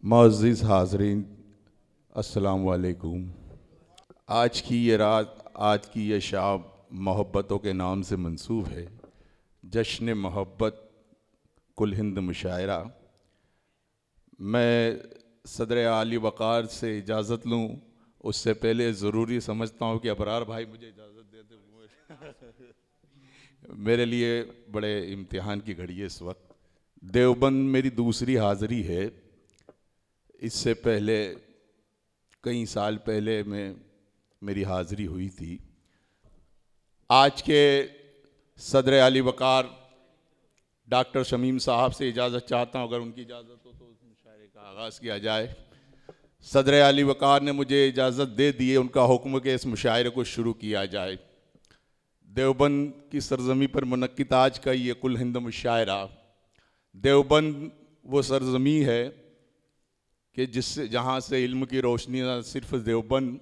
मुअज़्ज़िज़ हाज़रीन, अस्सलाम वालेकुम। आज की ये रात, आज की ये शाम मोहब्बतों के नाम से मंसूब है। जश्न मोहब्बत कुल हिंद मुशायरा। मैं सदर आली वक़ार से इजाज़त लूँ उससे पहले ज़रूरी समझता हूँ कि अबरार भाई मुझे इजाज़त दे दें। मेरे लिए बड़े इम्तिहान की घड़ी है इस वक्त। देवबंद मेरी दूसरी हाज़िरी है। इससे पहले कई साल पहले मेरी हाज़िरी हुई थी। आज के सदर आली वक़ार डॉक्टर शमीम साहब से इजाज़त चाहता हूँ, अगर उनकी इजाज़त हो तो उस मुशायरे का आगाज़ किया जाए। सदर आली वक़ार ने मुझे इजाज़त दे दी है, उनका हुक्म के इस मुशायरे को शुरू किया जाए। देवबंद की सरज़मी पर मुनक्किद आज का ये कुल हिंद मुशायरा। देवबंद वो सरज़मी है कि जिससे जहाँ से इल्म की रोशनी न सिर्फ देवबंद,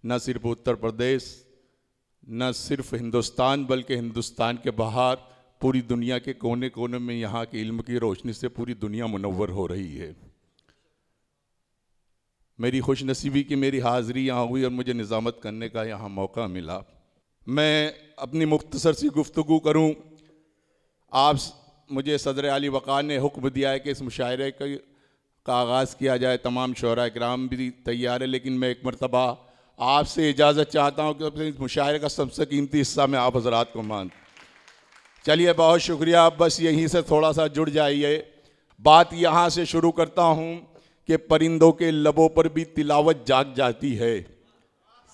न सिर्फ उत्तर प्रदेश, न सिर्फ हिंदुस्तान बल्कि हिंदुस्तान के बाहर पूरी दुनिया के कोने कोने में यहाँ की इल्म की रोशनी से पूरी दुनिया मुनव्वर हो रही है। मेरी खुशनसीबी की मेरी हाज़िरी यहाँ हुई और मुझे निज़ामत करने का यहाँ मौका मिला। मैं अपनी मुख्तसर सी गुफ्तगू करूँ। आप मुझे सदर आली वक़ार ने हुक्म दिया है कि इस मुशायरे का आगाज़ किया जाए। तमाम शोहरा इकराम भी तैयार है, लेकिन मैं एक मरतबा आपसे इजाज़त चाहता हूँ कि अपने इस मुशायरे का सबसे कीमती हिस्सा मैं आप हज़रात को मान। चलिए, बहुत शुक्रिया। आप बस यहीं से थोड़ा सा जुड़ जाइए। बात यहाँ से शुरू करता हूँ कि परिंदों के लबों पर भी तिलावत जाग जाती है,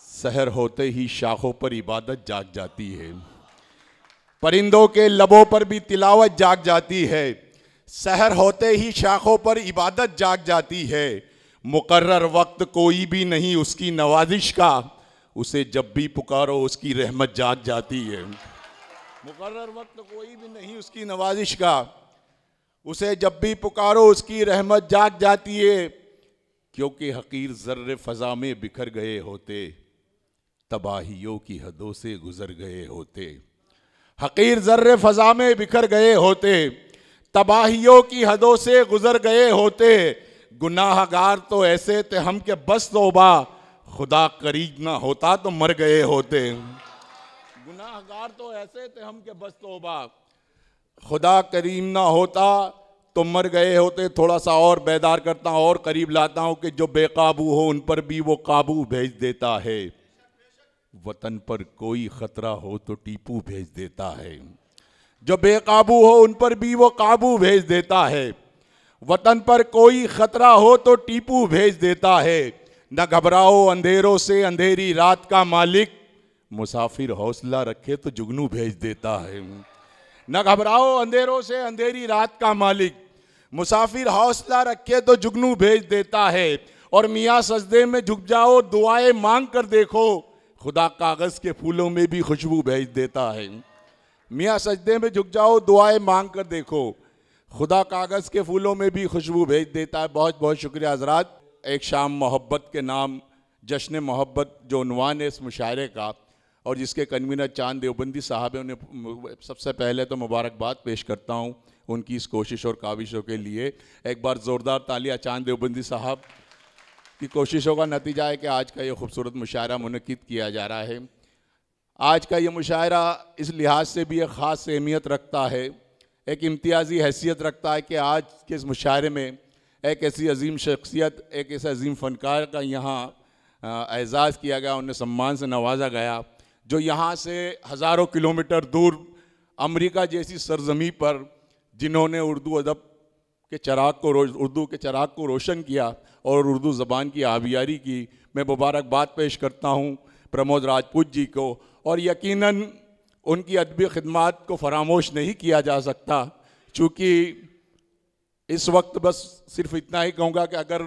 सहर होते ही शाखों पर इबादत जाग जाती है। परिंदों के लबों पर भी तिलावत जाग जाती है, सहर होते ही शाखों पर इबादत जाग जाती है। मुकर्रर वक्त कोई भी नहीं उसकी नवाजिश का, उसे जब भी पुकारो उसकी रहमत जाग जाती है। मुकर्रर वक्त कोई भी नहीं उसकी नवाजिश का, उसे जब भी पुकारो उसकी रहमत जाग जाती है। क्योंकि हकीर ज़र्रे फ़ज़ा में बिखर गए होते, तबाहियों की हदों से गुजर गए होते। हकीर ज़र्रे फ़ज़ा में बिखर गए होते, तबाहियों की हदों से गुजर गए होते। गुनाहगार तो ऐसे थे हम के बस तौबा, खुदा करीब ना होता तो मर गए होते। गुनाहगार तो ऐसे थे हम के बस तौबा, खुदा करीम ना होता तो मर गए होते। थोड़ा सा और बेदार करता हूँ और करीब लाता हूँ कि जो बेकाबू हो उन पर भी वो काबू भेज देता है। वतन पर कोई खतरा हो तो टीपू भेज देता है। जो बेकाबू हो उन पर भी वो काबू भेज देता है। वतन पर कोई खतरा हो तो टीपू भेज देता है। न घबराओ अंधेरों से अंधेरी रात का मालिक, मुसाफिर हौसला रखे तो जुगनू भेज देता है। न घबराओ अंधेरों से अंधेरी रात का मालिक, मुसाफिर हौसला रखे तो जुगनू भेज देता है। और मियाँ सजदे में झुक जाओ दुआएं मांग कर देखो, खुदा कागज़ के फूलों में भी खुशबू भेज देता है। मियाँ सजदे में झुक जाओ दुआएं मांग कर देखो, खुदा कागज़ के फूलों में भी खुशबू भेज देता है। बहुत बहुत शुक्रिया हज़रात। एक शाम मोहब्बत के नाम, जश्न मोहब्बत जो उन्वान है इस मुशायरे का, और जिसके कन्वीनर चांद देवबंदी साहब हैं, उन्हें सबसे पहले तो मुबारकबाद पेश करता हूँ उनकी इस कोशिश और काविशों के लिए। एक बार ज़ोरदार तालियां चांद देवबंदी साहब की कोशिशों का नतीजा है कि आज का ये खूबसूरत मुशायरा मुनक्किद किया जा रहा है। आज का ये मुशायरा इस लिहाज से भी एक ख़ास अहमियत रखता है, एक इम्तियाज़ी हैसियत रखता है कि आज के इस मुशायरे में एक ऐसी अजीम शख्सियत, एक ऐसे अजीम फ़नकार का यहाँ एज़ाज़ किया गया, उन्हें सम्मान से नवाजा गया, जो यहाँ से हज़ारों किलोमीटर दूर अमेरिका जैसी सरज़मी पर जिन्होंने उर्दू अदब के उर्दू के चिराग को रोशन किया और उर्दू ज़बान की आबियारी की। मैं मुबारकबाद पेश करता हूँ प्रमोद राजपूत जी को। और यकीनन उनकी अदबी खिदमात को फरामोश नहीं किया जा सकता, चूँकि इस वक्त बस सिर्फ इतना ही कहूँगा कि अगर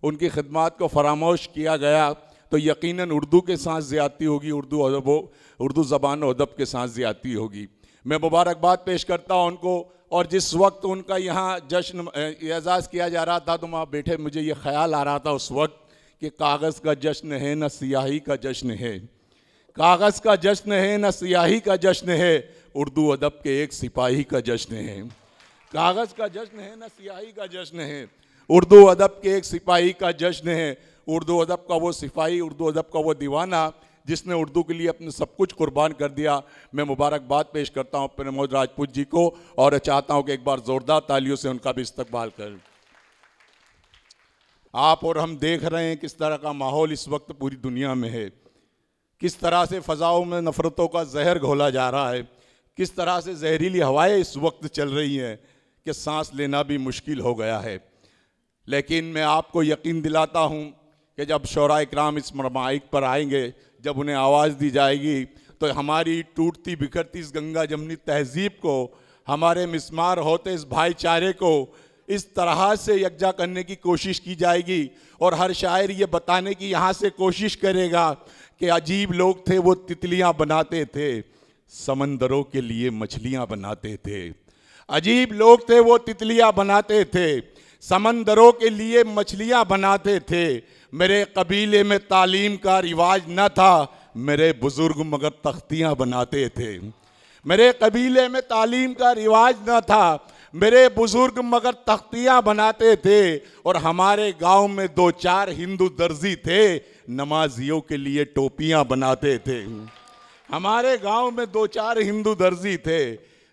उनकी खिदमात को फरामोश किया गया तो यकीनन उर्दू के साथ ज़्यादती होगी, उर्दू ज़बान और अदब के साथ ज़्यादती होगी। मैं मुबारकबाद पेश करता हूँ उनको। और जिस वक्त उनका यहाँ जश्न एजाज़ किया जा रहा था तो वहाँ बैठे मुझे ये ख्याल आ रहा था उस वक्त कि कागज़ का जश्न है न सियाही का जश्न है, कागज़ का जश्न है न सियाही का जश्न है, उर्दू अदब के एक सिपाही का जश्न है। कागज़ का जश्न है न सियाही का जश्न है, उर्दू अदब के एक सिपाही का जश्न है। उर्दू अदब का वो सिपाही, उर्दू अदब का वो दीवाना जिसने उर्दू के लिए अपने सब कुछ कुर्बान कर दिया। मैं मुबारकबाद पेश करता हूँ प्रमोद राजपूत जी को और चाहता हूँ कि एक बार ज़ोरदार तालियों से उनका भी इस्तकबाल करें। आप और हम देख रहे हैं किस तरह का माहौल इस वक्त पूरी दुनिया में है, किस तरह से फ़ज़ाओं में नफ़रतों का जहर घोला जा रहा है, किस तरह से जहरीली हवाएं इस वक्त चल रही हैं कि सांस लेना भी मुश्किल हो गया है। लेकिन मैं आपको यकीन दिलाता हूँ कि जब शोरा इकराम इस माइक पर आएंगे, जब उन्हें आवाज़ दी जाएगी, तो हमारी टूटती बिखरती इस गंगा जमनी तहजीब को, हमारे मिस्मार होते इस भाईचारे को इस तरह से यकजा करने की कोशिश की जाएगी। और हर शायर ये बताने की यहाँ से कोशिश करेगा कि अजीब लोग थे वो तितलियाँ बनाते थे, समंदरों के लिए मछलियाँ बनाते थे। अजीब लोग थे वो तितलियाँ बनाते थे, समंदरों के लिए मछलियाँ बनाते थे। मेरे कबीले में तालीम का रिवाज न था, मेरे बुज़ुर्ग मगर तख्तियाँ बनाते थे। मेरे कबीले में तालीम का रिवाज न था, मेरे बुज़ुर्ग मगर तख्तियाँ बनाते थे। और हमारे गांव में 2-4 हिंदू दर्जी थे, नमाजियों के लिए टोपियाँ बनाते थे। हमारे गांव में 2-4 हिंदू दर्जी थे,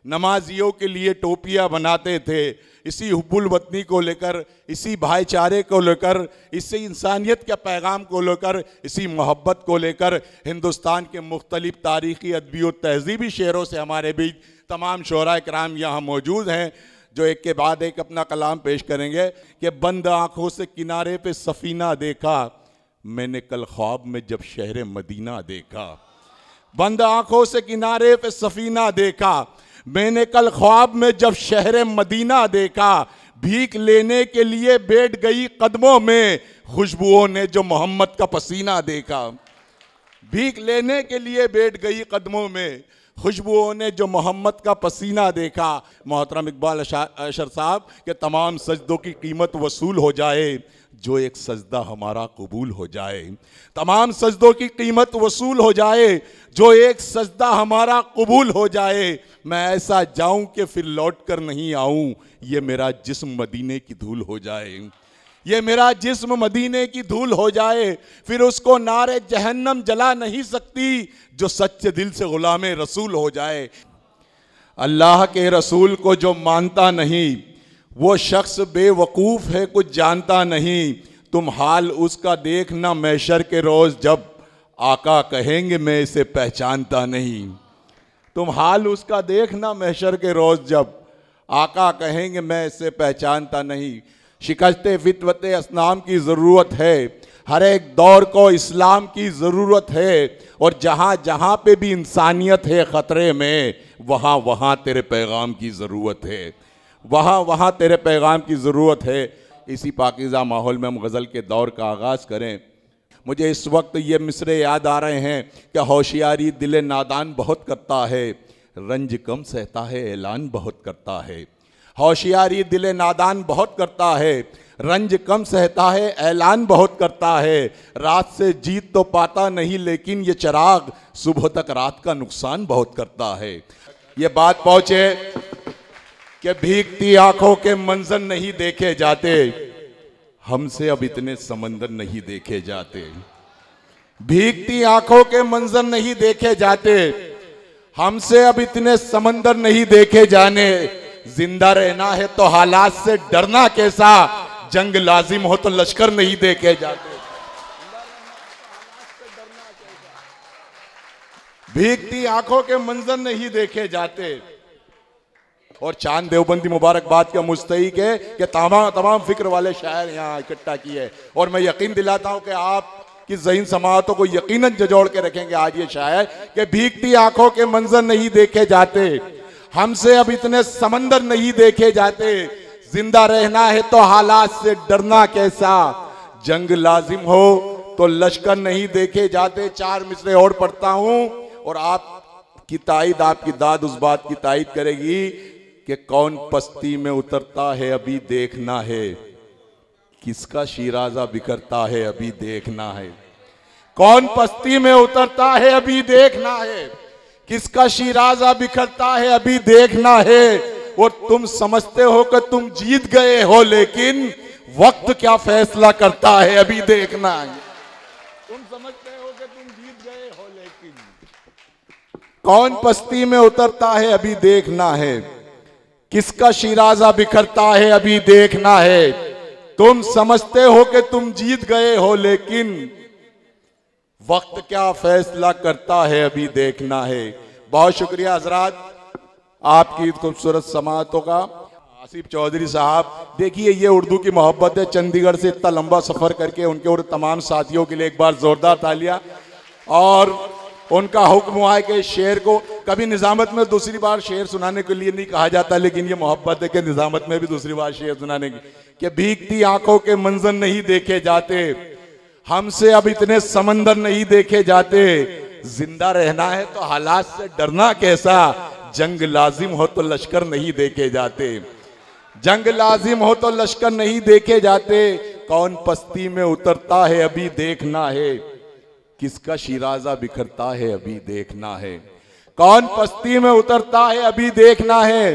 नमाजियों के लिए टोपियाँ बनाते थे। इसी हुब्बुल वतनी को लेकर, इसी भाईचारे को लेकर, इसी इंसानियत के पैगाम को लेकर, इसी मोहब्बत को लेकर हिंदुस्तान के मुख्तलिफ तारीख़ी, अदबी और तहज़ीबी शेरों से हमारे बीच तमाम शोरा कराम यहाँ मौजूद हैं, जो एक के बाद एक अपना कलाम पेश करेंगे कि बंद आँखों से किनारे पे सफ़ीना देखा, मैंने कल ख्वाब में जब शहर मदीना देखा। बंद आँखों से किनारे पे सफ़ीना देखा, मैंने कल ख्वाब में जब शहर मदीना देखा। भीख लेने के लिए बैठ गई कदमों में, खुशबुओं ने जो मोहम्मद का पसीना देखा। भीख लेने के लिए बैठ गई कदमों में, खुशबुओं ने जो मोहम्मद का पसीना देखा। मोहतरम इकबाल अशर साहब के तमाम सजदों की कीमत वसूल हो जाए, जो एक सजदा हमारा कबूल हो जाए। तमाम सजदों की कीमत वसूल हो जाए, जो एक सजदा हमारा कबूल हो जाए। मैं ऐसा जाऊं कि फिर लौट कर नहीं आऊं, ये मेरा जिस्म मदीने की धूल हो जाए। ये मेरा जिस्म मदीने की धूल हो जाए, फिर उसको नारे जहन्नम जला नहीं सकती, जो सच्चे दिल से गुलामे रसूल हो जाए। अल्लाह के रसूल को जो मानता नहीं, वो शख्स बेवकूफ़ है, कुछ जानता नहीं। तुम हाल उसका देखना महशर के रोज़, जब आका कहेंगे मैं इसे पहचानता नहीं। तुम हाल उसका देखना महशर के रोज़, जब आका कहेंगे मैं इसे पहचानता नहीं। शिकस्ते फितरत असनाम की ज़रूरत है, हर एक दौर को इस्लाम की ज़रूरत है। और जहाँ जहाँ पे भी इंसानियत है ख़तरे में, वहाँ वहाँ तेरे पैगाम की ज़रूरत है, वहाँ वहाँ तेरे पैगाम की ज़रूरत है। इसी पाकीज़ा माहौल में हम गज़ल के दौर का आगाज़ करें। मुझे इस वक्त ये मिसरे याद आ रहे हैं कि होशियारी दिल नादान बहुत करता है, रंज कम सहता है ऐलान बहुत करता है। होशियारी दिल नादान बहुत करता है, रंज कम सहता है ऐलान बहुत करता है। रात से जीत तो पाता नहीं, लेकिन ये चिराग सुबह तक रात का नुकसान बहुत करता है। ये बात पहुँचे कि भीगती आंखों के मंजर नहीं देखे जाते, हमसे अब इतने समंदर नहीं देखे जाते। भीगती आंखों के मंजर नहीं देखे जाते, हमसे अब इतने समंदर नहीं देखे जाने। जिंदा रहना है तो हालात से डरना कैसा, जंग लाजिम हो तो लश्कर नहीं देखे जाते। भीगती आंखों के मंजर नहीं देखे जाते। और चांद देवबंदी मुबारकबाद का मुस्तहिक है कि तमाम फिक्र वाले शायर यहाँ इकट्ठा किए। और मैं यकीन दिलाता हूँ कि आपकी ज़हीन समाअतों को यकीनन जोड़ के रखेंगे आज ये शायर कि भीगती आंखों के मंजर नहीं देखे जाते, हमसे अब इतने समंदर नहीं देखे जाते। जिंदा रहना है तो हालात से डरना कैसा, जंग लाजिम हो तो लश्कर नहीं देखे जाते। 4 मिसरे और पढ़ता हूँ और आपकी तायद, आपकी दाद उस बात की तायद करेगी कि कौन पस्ती में उतरता है अभी देखना है, किसका शीराजा बिखरता है अभी देखना है। कौन पस्ती में उतरता है अभी देखना है, किसका शीराजा बिखरता है अभी देखना है। और तुम समझते हो कि तुम जीत गए हो, लेकिन वक्त क्या फैसला करता है अभी देखना है। तुम समझते हो कि तुम जीत गए हो, लेकिन कौन पस्ती में उतरता है अभी देखना है, किसका शिराजा बिखरता है अभी देखना है। तुम समझते हो कि तुम जीत गए हो, लेकिन वक्त क्या फैसला करता है अभी देखना है। बहुत शुक्रिया हजरात आपकी खूबसूरत समाअतों का। आसिफ चौधरी साहब, देखिए ये उर्दू की मोहब्बत है। चंडीगढ़ से इतना लंबा सफ़र करके उनके और तमाम साथियों के लिए एक बार ज़ोरदार तालियां। और उनका हुक्म हुआ है कि शेर को कभी निज़ामत में दूसरी बार शेर सुनाने के लिए नहीं कहा जाता, लेकिन ये मोहब्बत है कि निज़ामत में भी दूसरी बार शेर सुनाने की। कि भीगती आंखों के मंजर नहीं देखे जाते, हमसे अब इतने समंदर नहीं देखे जाते। जिंदा रहना है तो हालात से डरना कैसा, जंग लाजिम हो तो लश्कर नहीं देखे जाते। जंग लाजिम हो तो लश्कर नहीं देखे जाते। कौन पस्ती में उतरता है अभी देखना है, किसका शिराजा बिखरता है अभी देखना है। कौन पस्ती में उतरता है अभी देखना है,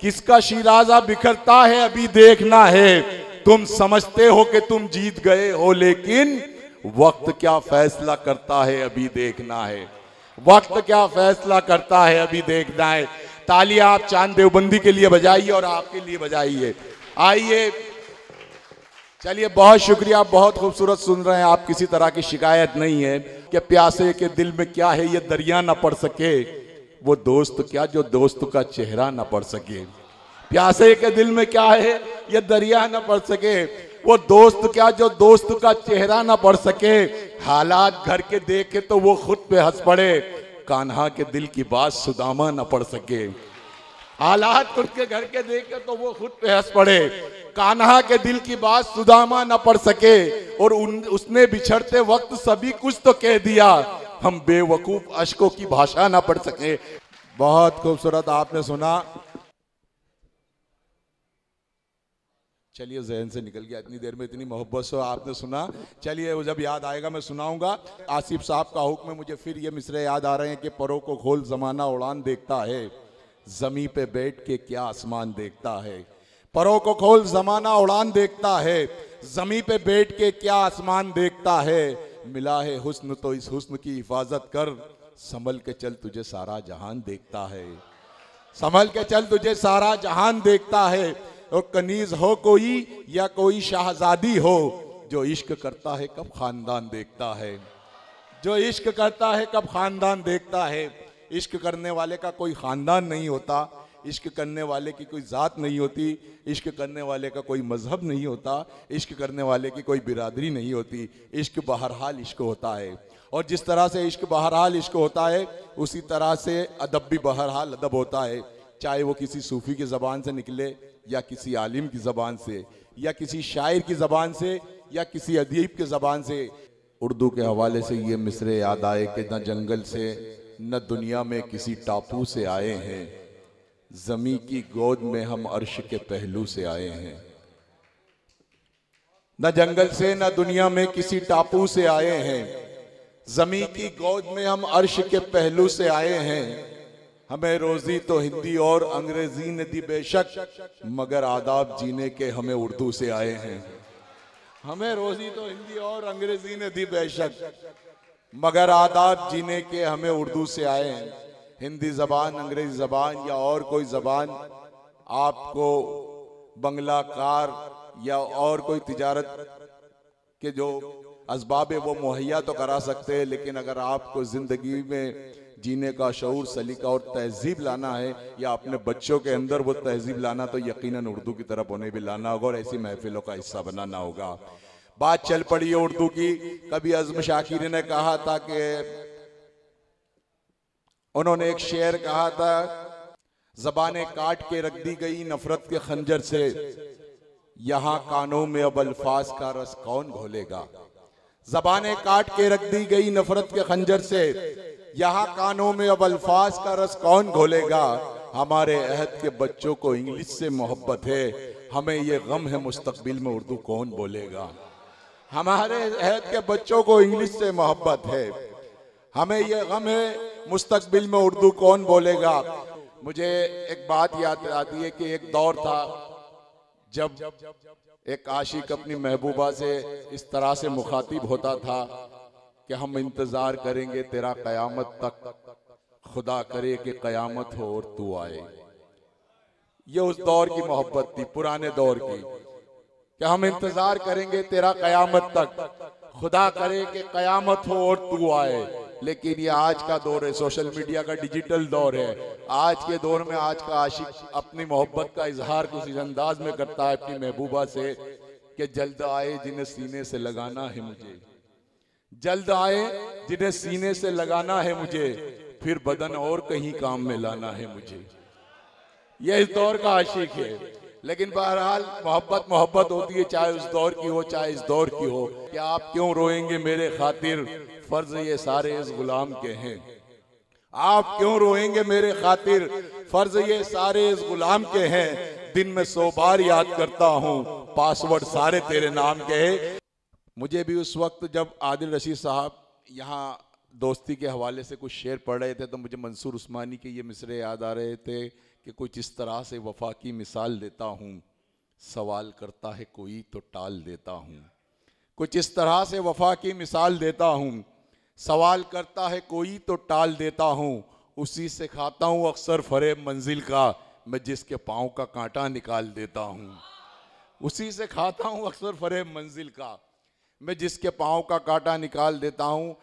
किसका शिराजा बिखरता है अभी देखना है। तुम समझते हो कि तुम जीत गए हो, लेकिन वक्त क्या फैसला करता है अभी देखना है। वक्त क्या फैसला करता है अभी देखना है। तालियां आप चांद देवबंदी के लिए बजाइए और आपके लिए बजाइए। आइए, चलिए, बहुत शुक्रिया, बहुत खूबसूरत सुन रहे हैं आप। किसी तरह की शिकायत नहीं है कि प्यासे के दिल में क्या है ये दरिया ना पड़ सके, वो दोस्त क्या जो दोस्त का चेहरा ना पड़ सके। प्यासे के दिल में क्या है ये दरिया ना पड़ सके, वो दोस्त क्या जो दोस्त का चेहरा ना पड़ सके। हालात घर के देखे तो वो खुद पे हंस पड़े, कान्हा के दिल की बात सुदामा ना पड़ सके। हालात खुद के घर के देखे तो वो खुद पे हंस पड़े, कान्हा के दिल की बात सुदामा ना पड़ सके। और उसने बिछड़ते वक्त सभी कुछ तो कह दिया, हम बेवकूफ अश्कों की भाषा ना पढ़ सके। बहुत खूबसूरत आपने सुना। चलिए, जहन से निकल गया, इतनी देर में इतनी मोहब्बत से आपने सुना। चलिए, वो जब याद आएगा मैं सुनाऊंगा। आसिफ साहब का हुक्म है, मुझे फिर ये मिसरे याद आ रहे हैं कि परों को खोल जमाना उड़ान देखता है, जमी पे बैठ के क्या आसमान देखता है। परों को खोल जमाना उड़ान देखता है, जमी पे बैठ के क्या आसमान देखता है। मिला है हुस्न तो इस हुस्न की हिफाजत कर, संभल के चल तुझे सारा जहान देखता है। संभल के चल तुझे सारा जहान देखता है। और कनीज हो कोई या कोई शाहजादी हो, जो इश्क करता है कब खानदान देखता है। जो इश्क करता है कब खानदान देखता है। इश्क करने वाले का कोई खानदान नहीं होता, इश्क करने वाले की कोई ज़ात नहीं होती, इश्क करने वाले का कोई मजहब नहीं होता, इश्क करने वाले की कोई बिरादरी नहीं होती। इश्क बहरहाल इश्क होता है। और जिस तरह से इश्क बहरहाल इश्क होता है, उसी तरह से अदब भी बहरहाल अदब होता है। चाहे वो किसी सूफ़ी की ज़बान से निकले, या किसी आलिम की ज़बान से, या किसी शायर की ज़बान से, या किसी अदीब की ज़बान से। उर्दू के हवाले से ये मिसरे याद आए कि न जंगल से न दुनिया में किसी टापू से आए हैं, ज़मी की गोद में हम अर्श के पहलू से आए हैं। न जंगल से न दुनिया में किसी टापू से आए हैं, ज़मी की गोद में हम अर्श के पहलू से आए हैं। हमें रोजी तो हिंदी और अंग्रेजी ने दी बेशक, मगर आदाब जीने के हमें उर्दू से आए हैं। हमें रोजी तो हिंदी और अंग्रेजी ने दी बेशक, मगर आदाब जीने के हमें उर्दू से आए हैं। हिंदी ज़बान, अंग्रेजी ज़बान या और कोई ज़बान आपको बंगला कार या और कोई तिजारत के जो असबाब है वो मुहैया तो करा सकते हैं, लेकिन अगर आपको ज़िंदगी में जीने का शऊर, सलीका और तहजीब लाना है, या अपने बच्चों के अंदर वो तहजीब लाना, तो यकीनन उर्दू की तरफ उन्हें भी लाना होगा और ऐसी महफिलों का हिस्सा बनाना होगा। बात चल पड़ी है उर्दू की। कभी अज़्म शाकिरी ने कहा था कि उन्होंने एक शेर कहा था, ज़बानें काट के रख दी गई नफरत के खंजर से, यहाँ कानों में अब अल्फाज का रस कौन घोलेगा। ज़बानें काट के रख दी गई नफरत के खंजर से, यहाँ कानों में अब अल्फाज का रस कौन घोलेगा। हमारे अहद के बच्चों को इंग्लिश से मोहब्बत है, हमें ये गम है मुस्तकबिल में उर्दू कौन बोलेगा। हमारे अहद के बच्चों को इंग्लिश से मोहब्बत है, हमें ये गम है मुस्तकबिल में उर्दू कौन बोलेगा। मुझे एक बात याद आती है कि एक दौर था जब एक आशिक अपनी महबूबा से इस तरह से मुखातिब होता था कि हम इंतजार करेंगे तेरा कयामत तक, खुदा करे कि कयामत हो और तू आए। ये उस दौर की मोहब्बत थी, पुराने दौर की, कि हम इंतजार करेंगे तेरा कयामत तक, खुदा करे कि कयामत हो और तू आए। लेकिन ये आज का दौर है, सोशल मीडिया का डिजिटल दौर है। आज के दौर में आज का आशिक अपनी मोहब्बत का इजहार कुछ इस अंदाज में करता है अपनी महबूबा से कि जल्द आए जिन्हें सीने से लगाना है मुझे, जल्द आए जिन्हें सीने से लगाना है मुझे, फिर बदन और कहीं काम में लाना है मुझे। यह इस दौर का आशिक है। लेकिन बहरहाल मोहब्बत मोहब्बत होती है, चाहे उस दौर की हो चाहे इस दौर की हो। कि आप क्यों रोएंगे मेरे खातिर, फर्ज ये सारे इस गुलाम के हैं। आप क्यों रोएंगे मेरे खातिर, फर्ज ये सारे इस गुलाम के हैं। दिन में 100 बार याद करता हूँ, पासवर्ड सारे तेरे नाम के हैं। मुझे भी उस वक्त जब आदिल रशीद साहब यहाँ दोस्ती के हवाले से कुछ शेर पढ़ रहे थे तो मुझे मंसूर उस्मानी के ये मिसरे याद आ रहे थे कि कुछ इस तरह से वफा की मिसाल देता हूँ, सवाल करता है कोई तो टाल देता हूँ। कुछ इस तरह से वफा की मिसाल देता हूँ, सवाल करता है कोई तो टाल देता हूँ। उसी से खाता हूँ अक्सर फरेब मंजिल का, मैं जिसके पाँव का कांटा निकाल देता हूँ। उसी से खाता हूँ अक्सर फरेब मंजिल का, मैं जिसके पाँव का कांटा निकाल देता हूँ।